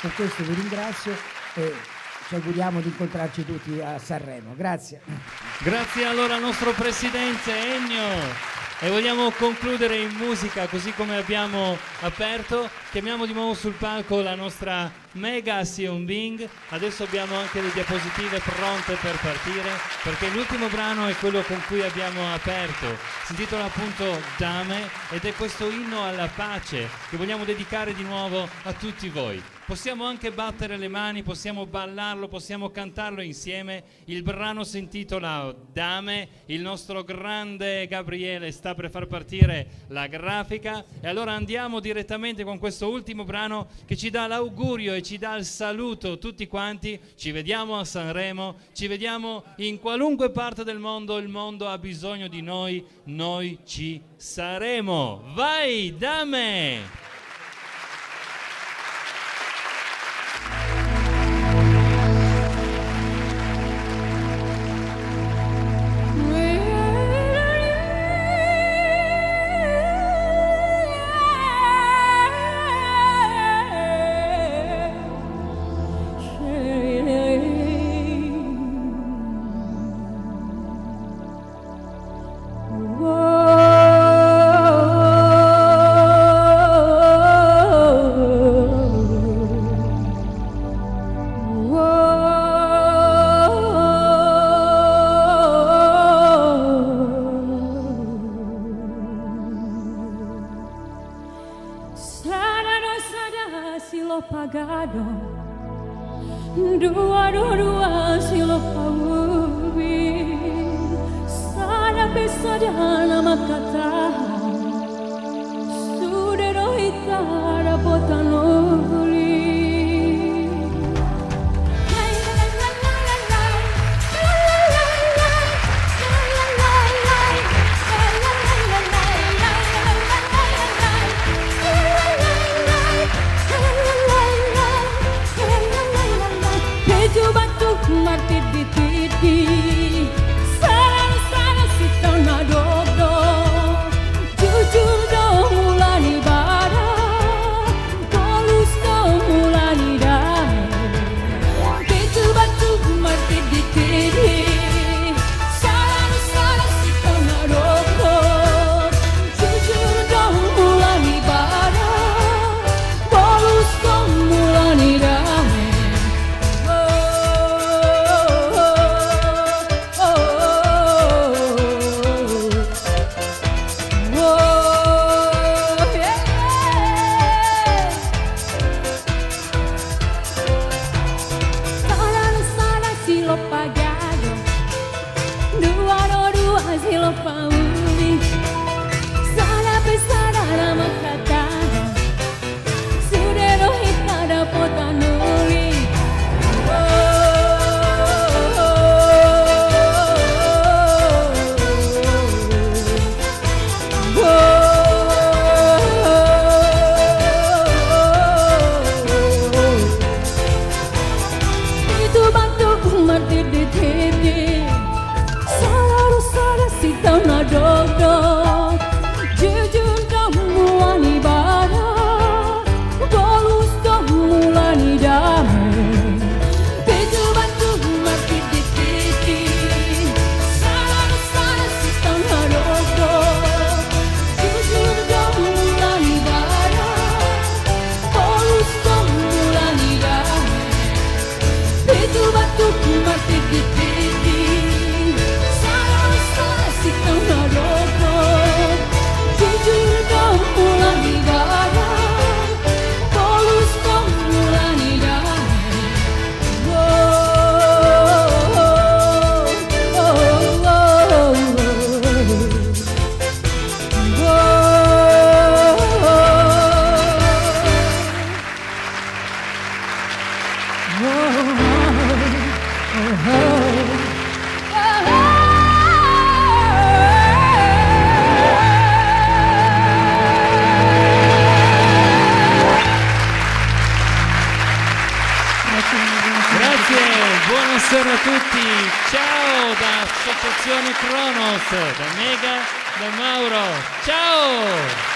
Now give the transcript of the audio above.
Per questo vi ringrazio e ci auguriamo di incontrarci tutti a Sanremo. Grazie. Grazie allora al nostro presidente Ennio. E vogliamo concludere in musica, così come abbiamo aperto. Chiamiamo di nuovo sul palco la nostra Mega Sion Bing. Adesso abbiamo anche le diapositive pronte per partire, perché l'ultimo brano è quello con cui abbiamo aperto. Si intitola appunto Dame ed è questo inno alla pace che vogliamo dedicare di nuovo a tutti voi. Possiamo anche battere le mani, possiamo ballarlo, possiamo cantarlo insieme. Il brano si intitola Dame, il nostro grande Gabriele sta per far partire la grafica e allora andiamo direttamente con questo ultimo brano che ci dà l'augurio e ci dà il saluto tutti quanti. Ci vediamo a Sanremo, ci vediamo in qualunque parte del mondo, il mondo ha bisogno di noi ci saremo. Vai Dame! Silo pagado, dua silo paubi, sana pesadana makata, sudero hitara botanoli. Martir di titi, sana si torna dobro, jujur do mulani bara, polus do mulani dai, batu martir di titi, sana si torna dobro, jujur do mulani bara, polus do mulani dai. Silo pauli, sana pesada makata, sudero hitada potanuli. Itu bantu martir di titi. Si torna dodo, jujur do mulani bara, polus do mulani damai, petu batu martir di titi, sana si torna dodo, jujur do mulani bara, polus do mulani damai, petu batu martir di titi. Si torna dopo, jujur do mulani bara, polus do mulani damai. Buonasera a tutti, ciao da Associazione Kronos, da Mega, da Mauro, ciao!